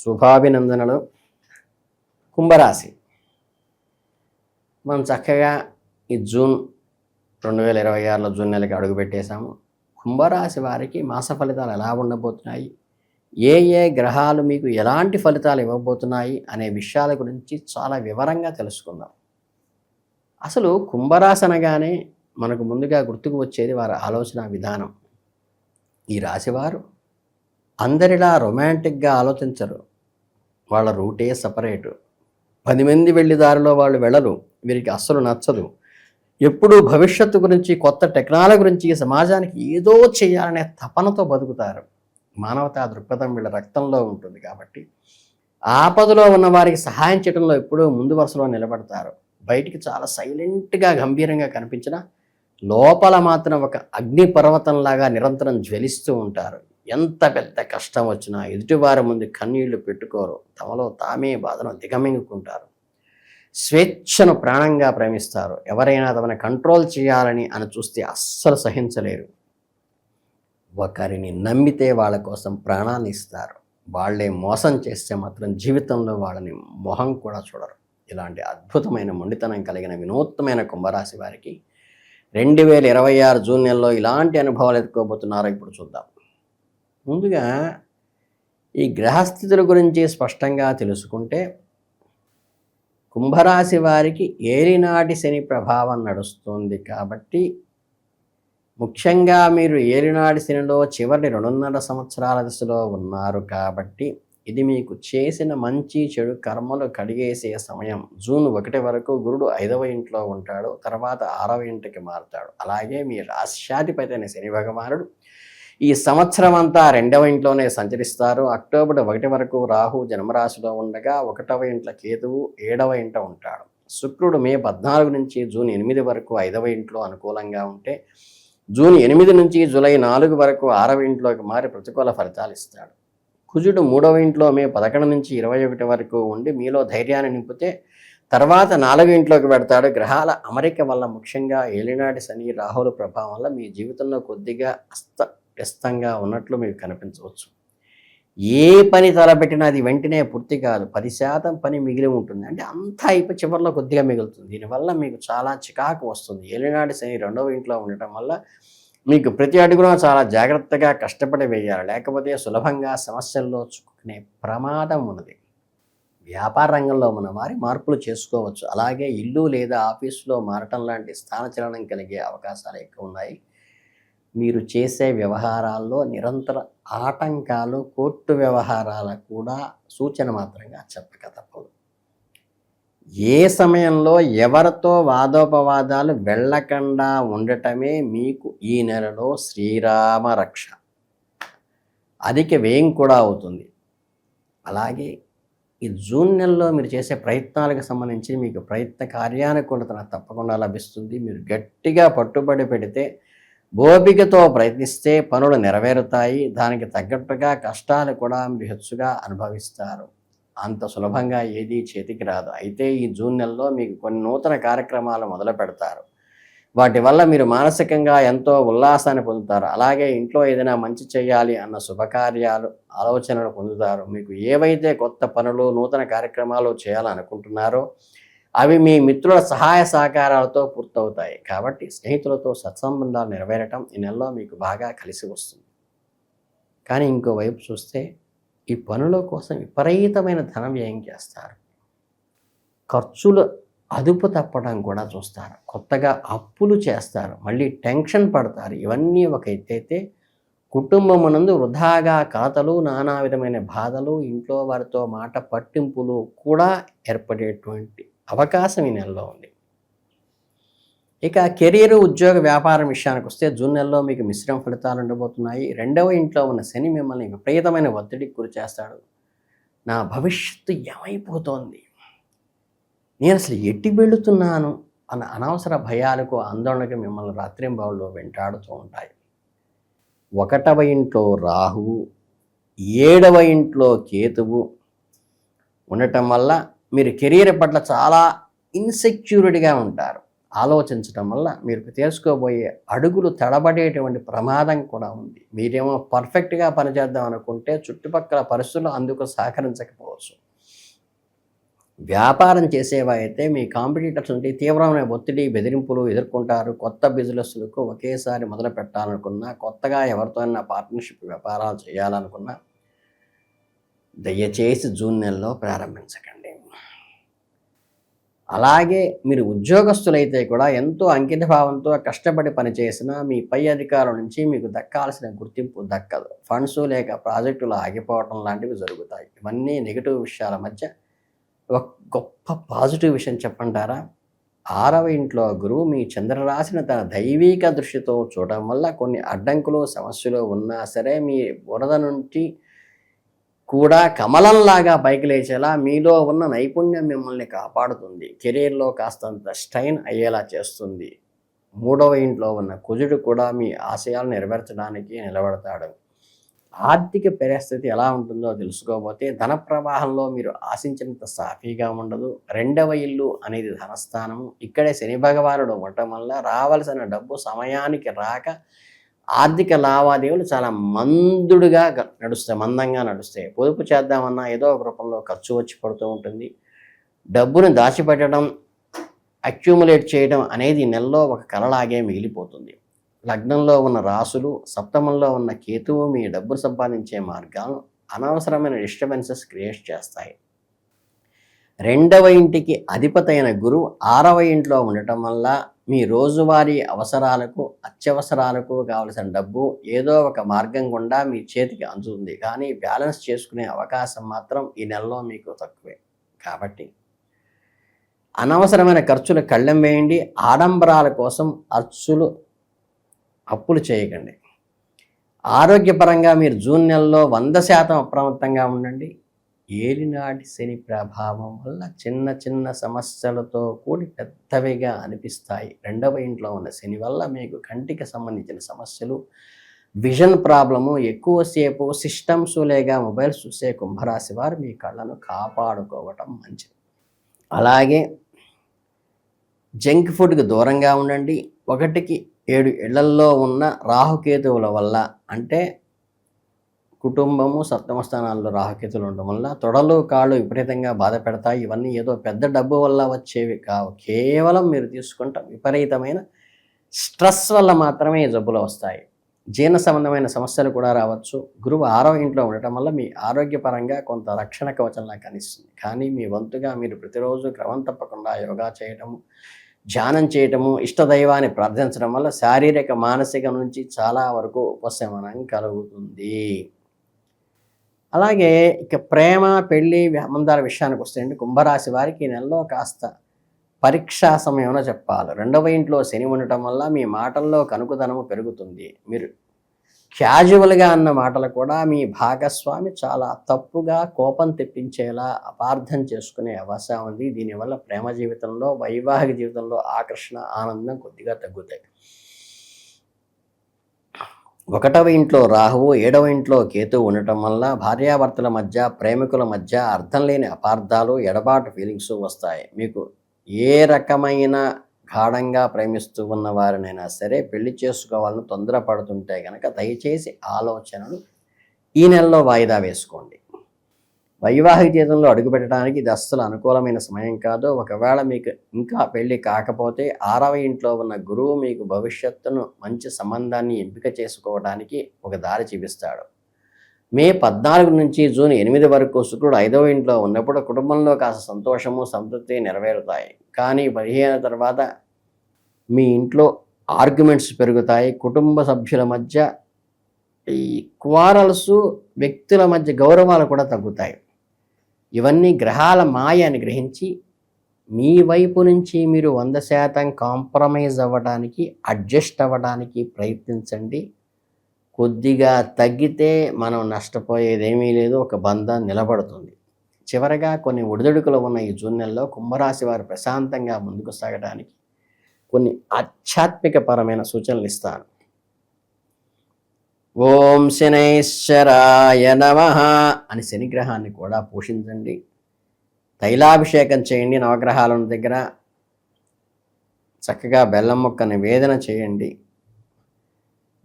శుభాభినందనలు. కుంభరాశి మనం చక్కగా ఈ జూన్ 2026లో జూన్ నెలకి అడుగుపెట్టేశాము. కుంభరాశి వారికి మాస ఫలితాలు ఎలా ఉండబోతున్నాయి, ఏ ఏ గ్రహాలు మీకు ఎలాంటి ఫలితాలు ఇవ్వబోతున్నాయి అనే విషయాల గురించి చాలా వివరంగా తెలుసుకుందాం. అసలు కుంభరాశి అనగానే మనకు ముందుగా గుర్తుకు వచ్చేది వారి ఆలోచన విధానం. ఈ రాశివారు అందరిలా రొమాంటిక్గా ఆలోచించరు. వాళ్ళ రూటే సపరేటు. 10 మంది వెళ్ళి దారిలో వాళ్ళు వెళ్ళరు. వీరికి అస్సలు నచ్చదు. ఎప్పుడూ భవిష్యత్తు గురించి, కొత్త టెక్నాలజీ గురించి, సమాజానికి ఏదో చేయాలనే తపనతో బతుకుతారు. మానవతా దృక్పథం వీళ్ళ రక్తంలో ఉంటుంది కాబట్టి ఆపదలో ఉన్న వారికి సహాయం చేయడంలో ఎప్పుడూ ముందు వరుసలో నిలబడతారు. బయటికి చాలా సైలెంట్గా గంభీరంగా కనిపించిన లోపల మాత్రం ఒక అగ్ని పర్వతంలాగా నిరంతరం జ్వలిస్తూ ఉంటారు. ఎంత పెద్ద కష్టం వచ్చినా ఎదుటివారి ముందు కన్నీళ్లు పెట్టుకోరు. తమలో తామే బాధను దిగమింగుకుంటారు. స్వేచ్ఛను ప్రాణంగా ప్రేమిస్తారు. ఎవరైనా తమని కంట్రోల్ చేయాలని అని చూస్తే అస్సలు సహించలేరు. ఒకరిని నమ్మితే వాళ్ళ కోసం ప్రాణాన్ని ఇస్తారు. వాళ్ళే మోసం చేస్తే మాత్రం జీవితంలో వాళ్ళని మొహం కూడా చూడరు. ఇలాంటి అద్భుతమైన మొండితనం కలిగిన వినూత్నమైన కుంభరాశి వారికి 2026 జూన్ నెలలో ఇలాంటి అనుభవాలు ఎదుర్కోబోతున్నారో ఇప్పుడు చూద్దాం. ముందుగా ఈ గ్రహస్థితుల గురించి స్పష్టంగా తెలుసుకుంటే, కుంభరాశి వారికి ఏలినాటి శని ప్రభావం నడుస్తుంది కాబట్టి ముఖ్యంగా మీరు ఏలినాటి శనిలో చివరి 2.5 సంవత్సరాల దశలో ఉన్నారు కాబట్టి ఇది మీకు చేసిన మంచి చెడు కర్మలు కడిగేసే సమయం. జూన్ 1 వరకు గురుడు 5వ ఇంట్లో ఉంటాడు, తర్వాత 6వ ఇంటికి మారుతాడు. అలాగే మీ రాశ్యాధిపతి అయిన శని భగవానుడు ఈ సంవత్సరం అంతా 2వ ఇంట్లోనే సంచరిస్తారు. అక్టోబర్ 1 వరకు రాహు జన్మరాశిలో ఉండగా 1వ ఇంట్లో కేతువు 7వ ఇంట ఉంటాడు. శుక్రుడు మే 14 నుంచి జూన్ 8 వరకు 5వ ఇంట్లో అనుకూలంగా ఉంటే, జూన్ 8 నుంచి జూలై 4 వరకు 6వ ఇంట్లోకి మారి ప్రతికూల ఫలితాలు ఇస్తాడు. కుజుడు 3వ ఇంట్లో మే 11 నుంచి 21 వరకు ఉండి మీలో ధైర్యాన్ని నింపితే తర్వాత 4వ ఇంట్లోకి పెడతాడు. గ్రహాల అమరిక వల్ల, ముఖ్యంగా ఏలినాటి శని రాహుల ప్రభావం వల్ల మీ జీవితంలో కొద్దిగా అస్తవ్యస్తంగా ఉన్నట్లు మీకు కనిపించవచ్చు. ఏ పని తలపెట్టినా అది వెంటనే పూర్తి కాదు. 10% పని మిగిలి ఉంటుంది. అంటే అంతా అయిపోయి చివరిలో కొద్దిగా మిగులుతుంది. దీనివల్ల మీకు చాలా చికాకు వస్తుంది. ఏలినాటి శని 2వ ఇంట్లో ఉండటం వల్ల మీకు ప్రతి అడుగున చాలా జాగ్రత్తగా కష్టపడి వేయాలి. లేకపోతే సులభంగా సమస్యల్లో చిక్కుకునే ప్రమాదం ఉన్నది. వ్యాపార రంగంలో మన వారి మార్పులు చేసుకోవచ్చు. అలాగే ఇల్లు లేదా ఆఫీసులో మారటం లాంటి స్థానచలనం కలిగే అవకాశాలు ఎక్కువ ఉన్నాయి. మీరు చేసే వ్యవహారాల్లో నిరంతర ఆటంకాలు, కోర్టు వ్యవహారాల కూడా సూచన మాత్రంగా చెప్పక తప్పదు. ఏ సమయంలో ఎవరితో వాదోపవాదాలు వెళ్ళకుండా ఉండటమే మీకు ఈ నెలలో శ్రీరామ రక్ష. అధిక వ్యయం కూడా అవుతుంది. అలాగే ఈ జూన్ నెలలో మీరు చేసే ప్రయత్నాలకు సంబంధించి మీకు ప్రయత్న కార్యానుకూలత తప్పకుండా లభిస్తుంది. మీరు గట్టిగా పట్టుబడి పెడితే, ఓపికతో ప్రయత్నిస్తే పనులు నెరవేరుతాయి. దానికి తగ్గట్టుగా కష్టాలు కూడా మీరు హెచ్చుగా అనుభవిస్తారు. అంత సులభంగా ఏదీ చేతికి రాదు. అయితే ఈ జూన్ నెలలో మీకు కొన్ని నూతన కార్యక్రమాలు మొదలు పెడతారు. వాటి వల్ల మీరు మానసికంగా ఎంతో ఉల్లాసాన్ని పొందుతారు. అలాగే ఇంట్లో ఏదైనా మంచి చేయాలి అన్న శుభకార్యాలు, ఆలోచనలు పొందుతారు. మీకు ఏవైతే కొత్త పనులు, నూతన కార్యక్రమాలు చేయాలనుకుంటున్నారో అవి మీ మిత్రుల సహాయ సహకారాలతో పూర్తవుతాయి. కాబట్టి స్నేహితులతో సత్సంబంధాలు నెరవేరటం ఈ నెలలో మీకు బాగా కలిసి వస్తుంది. కానీ ఇంకోవైపు చూస్తే ఈ పనుల కోసం విపరీతమైన ధన వ్యయం చేస్తారు. ఖర్చులు అదుపు తప్పడం కూడా చూస్తారు. కొత్తగా అప్పులు చేస్తారు. మళ్ళీ టెన్షన్ పడతారు. ఇవన్నీ ఒక ఎత్తైతే, కుటుంబమునందు వృధాగా కలతలు, నానా విధమైన బాధలు, ఇంట్లో వారితో మాట పట్టింపులు కూడా ఏర్పడేటువంటి అవకాశం ఈ నెలలో ఉంది. ఇక కెరీర్, ఉద్యోగ, వ్యాపారం విషయానికి వస్తే జూన్ నెలలో మీకు మిశ్రమ ఫలితాలు ఉండబోతున్నాయి. 2వ ఇంట్లో ఉన్న శని మిమ్మల్ని విపరీతమైన ఒత్తిడికి గురి చేస్తాడు. నా భవిష్యత్తు ఏమైపోతోంది, నేను అసలు ఎట్టి వెళుతున్నాను అన్న అనవసర భయాలకు, ఆందోళనకు మిమ్మల్ని రాత్రింబవళ్ళు వెంటాడుతూ ఉంటాయి. 1వ ఇంట్లో రాహువు, 7వ ఇంట్లో కేతువు ఉండటం వల్ల మీరు కెరీర్ పట్ల చాలా ఇన్సెక్యూరిటీగా ఉంటారు. ఆలోచించడం వల్ల మీరు తీసుకోబోయే అడుగులు తడబడేటువంటి ప్రమాదం కూడా ఉంది. మీరేమో పర్ఫెక్ట్గా పనిచేద్దాం అనుకుంటే చుట్టుపక్కల పరిస్థితులు అందుకు సహకరించకపోవచ్చు. వ్యాపారం చేసేవైతే మీ కాంపిటీటర్స్ నుండి తీవ్రమైన ఒత్తిడి, బెదిరింపులు ఎదుర్కొంటారు. కొత్త బిజినెస్లకు ఒకేసారి మొదలు పెట్టాలనుకున్నా, కొత్తగా ఎవరితోనైనా పార్ట్నర్షిప్ వ్యాపారాలు చేయాలనుకున్నా దయచేసి జూన్ నెలలో ప్రారంభించకండి. అలాగే మీరు ఉద్యోగస్తులైతే కూడా ఎంతో అంకితభావంతో కష్టపడి పనిచేసినా మీ పై అధికారుల నుంచి మీకు దక్కాల్సిన గుర్తింపు దక్కదు. ఫండ్స్ లేక ప్రాజెక్టులు ఆగిపోవటం లాంటివి జరుగుతాయి. ఇవన్నీ నెగిటివ్ విషయాల మధ్య ఒక గొప్ప పాజిటివ్ విషయం చెప్పంటారా? 6వ ఇంట్లో గురువు మీ చంద్రరాశిని తన దైవీక దృష్టితో చూడడం వల్ల కొన్ని అడ్డంకులు, సమస్యలు ఉన్నా సరే మీ బురద నుండి కూడా కమలంలాగా పైకి లేచేలా మీలో ఉన్న నైపుణ్యం మిమ్మల్ని కాపాడుతుంది. కెరీర్లో కాస్తంత స్ట్రైన్ అయ్యేలా చేస్తుంది. 3వ ఇంట్లో ఉన్న కుజుడు కూడా మీ ఆశయాలు నెరవేర్చడానికి నిలబడతాడు. ఆర్థిక పరిస్థితి ఎలా ఉంటుందో తెలుసుకోబోతే ధన ప్రవాహంలో మీరు ఆశించినంత సాఫీగా ఉండదు. 2వ ఇల్లు అనేది ధనస్థానము. ఇక్కడే శని భగవానుడు ఉండటం వల్ల రావాల్సిన డబ్బు సమయానికి రాక ఆర్థిక లావాదేవీలు చాలా మందంగా నడుస్తాయి. పొదుపు చేద్దామన్నా ఏదో ఒక రూపంలో ఖర్చు వచ్చి పడుతూ ఉంటుంది. డబ్బును దాచిపెట్టడం, అక్యూములేట్ చేయడం అనేది నెలలో ఒక కలలాగే మిగిలిపోతుంది. లగ్నంలో ఉన్న రాసులు, సప్తమంలో ఉన్న కేతువు మీ డబ్బులు సంపాదించే మార్గాలను అనవసరమైన డిస్టర్బెన్సెస్ క్రియేట్ చేస్తాయి. 2వ ఇంటికి అధిపతైన గురువు 6వ ఇంట్లో ఉండటం వల్ల మీ రోజువారీ అవసరాలకు, అత్యవసరాలకు కావలసిన డబ్బు ఏదో ఒక మార్గం గుండా మీ చేతికి అందుతుంది. కానీ బ్యాలెన్స్ చేసుకునే అవకాశం మాత్రం ఈ నెలలో మీకు తక్కువే. కాబట్టి అనవసరమైన ఖర్చులు కళ్ళెం వేయండి. ఆడంబరాల కోసం అప్పులు చేయకండి. ఆరోగ్యపరంగా మీరు జూన్ నెలలో 100% అప్రమత్తంగా ఉండండి. ఏలినాటి శని ప్రభావం వల్ల చిన్న సమస్యలతో కూడి పెద్దవిగా అనిపిస్తాయి. 2వ ఇంట్లో ఉన్న శని వల్ల మీకు కంటికి సంబంధించిన సమస్యలు, విజన్ ప్రాబ్లము, ఎక్కువసేపు సిస్టమ్స్ లేక మొబైల్స్ చూసే కుంభరాశి వారు మీ కళ్ళను కాపాడుకోవటం మంచిది. అలాగే జంక్ ఫుడ్కి దూరంగా ఉండండి. 1కి 7 ఇళ్లల్లో ఉన్న రాహుకేతువుల వల్ల, అంటే కుటుంబము, సప్తమ స్థానాల్లో రాహుకేతువులు ఉండడం వల్ల తొడలు, కాళ్ళు విపరీతంగా బాధ పెడతాయి. ఇవన్నీ ఏదో పెద్ద డబ్బు వల్ల వచ్చేవి కావు. కేవలం మీరు తీసుకుంటాం విపరీతమైన స్ట్రెస్ వల్ల మాత్రమే ఈ జబ్బులు వస్తాయి. జీర్ణ సంబంధమైన సమస్యలు కూడా రావచ్చు. గురువు 6వ ఇంట్లో ఉండటం వల్ల మీ ఆరోగ్యపరంగా కొంత రక్షణ కవచంలా కనిపిస్తుంది. కానీ మీ వంతుగా మీరు ప్రతిరోజు క్రమం తప్పకుండా యోగా చేయటము, ధ్యానం చేయటము, ఇష్టదైవాన్ని ప్రార్థించడం వల్ల శారీరక, మానసిక నుంచి చాలా వరకు ఉపశమనం కలుగుతుంది. అలాగే ఇక ప్రేమ, పెళ్లి, సంబంధాల విషయానికి వస్తే కుంభరాశి వారికి ఈ నెలలో కాస్త పరీక్షా సమయంలో చెప్పాలి. 2వ ఇంట్లో శని ఉండటం వల్ల మీ మాటల్లో కనుకుదనము పెరుగుతుంది. మీరు క్యాజువల్గా అన్న మాటలు కూడా మీ భాగస్వామి చాలా తప్పుగా, కోపం తెప్పించేలా అపార్థం చేసుకునే అవకాశం ఉంది. దీనివల్ల ప్రేమ జీవితంలో, వైవాహిక జీవితంలో ఆకర్షణ, ఆనందం కొద్దిగా తగ్గుతాయి. 1వ ఇంట్లో రాహువు, 7వ ఇంట్లో కేతువు ఉండటం వల్ల భార్యాభర్తల మధ్య, ప్రేమికుల మధ్య అర్థం లేని అపార్థాలు, ఎడబాటు ఫీలింగ్స్ వస్తాయి. మీకు ఏ రకమైన గాఢంగా ప్రేమిస్తూ ఉన్న వారినైనా సరే పెళ్లి చేసుకోవాలని తొందరపడుతుంటే కనుక దయచేసి ఆలోచనలు ఈ నెలలో వాయిదా వేసుకోండి. వైవాహిక జీవితంలో అడుగుపెట్టడానికి ఇది అస్సలు అనుకూలమైన సమయం కాదు. ఒకవేళ మీకు ఇంకా పెళ్లి కాకపోతే 6వ ఇంట్లో ఉన్న గురువు మీకు భవిష్యత్తును, మంచి సంబంధాన్ని ఎంపిక చేసుకోవడానికి ఒక దారి చూపిస్తాడు. మే 14 నుంచి జూన్ 8 వరకు శుక్రుడు 5వ ఇంట్లో ఉన్నప్పుడు కుటుంబంలో కాస్త సంతోషము, సంతృప్తి నెరవేరుతాయి. కానీ 15 తర్వాత మీ ఇంట్లో ఆర్గ్యుమెంట్స్ పెరుగుతాయి. కుటుంబ సభ్యుల మధ్య ఈ క్వారల్స్, వ్యక్తుల మధ్య గౌరవాలు కూడా తగ్గుతాయి. ఇవన్నీ గ్రహాల మాయ అని గ్రహించి మీ వైపు నుంచి మీరు 100% కాంప్రమైజ్ అవ్వడానికి, అడ్జస్ట్ అవ్వడానికి ప్రయత్నించండి. కొద్దిగా తగ్గితే మనం నష్టపోయేదేమీ లేదు. ఒక బంధం నిలబడుతుంది. చివరగా కొన్ని ఒడిదుడుకులు ఉన్న ఈ జూన్ నెలలో కుంభరాశి వారు ప్రశాంతంగా ముందుకు సాగడానికి కొన్ని ఆధ్యాత్మికపరమైన సూచనలు ఇస్తాను. ఓం శనైశ్వరాయ నమః అని శనిగ్రహాన్ని కూడా పోషించండి. తైలాభిషేకం చేయండి. నవగ్రహాల దగ్గర చక్కగా బెల్లం ముక్క నివేదన చేయండి.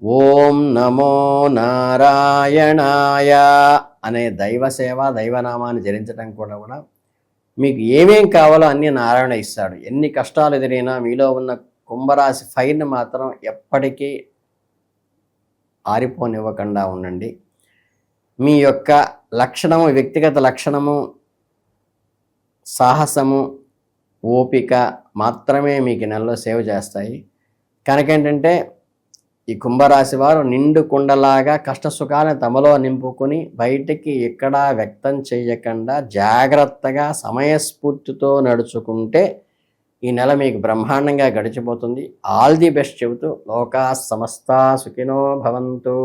ఓం నమో నారాయణాయ అనే దైవ సేవ దైవనామాన్ని జరించడం కూడా మీకు ఏమేం కావాలో అన్నీ నారాయణ ఇస్తాడు. ఎన్ని కష్టాలు ఎదురైనా మీలో ఉన్న కుంభరాశి ఫైర్ని మాత్రం ఎప్పటికీ ఆరిపోనివ్వకుండా ఉండండి. మీ యొక్క లక్షణము, వ్యక్తిగత లక్షణము, సాహసము, ఓపిక మాత్రమే మీకు నెలలో సేవ చేస్తాయి. కనుకేంటంటే ఈ కుంభరాశి వారు నిండు కుండలాగా కష్టసుఖాలను తమలో నింపుకొని బయటికి ఎక్కడా వ్యక్తం చేయకుండా జాగ్రత్తగా సమయస్ఫూర్తితో నడుచుకుంటే ఈ నెల మీకు బ్రహ్మాండంగా గడిచిపోతుంది. ఆల్ ది బెస్ట్ చెబుతూ లోకా సమస్తా సుఖినో భవంతు.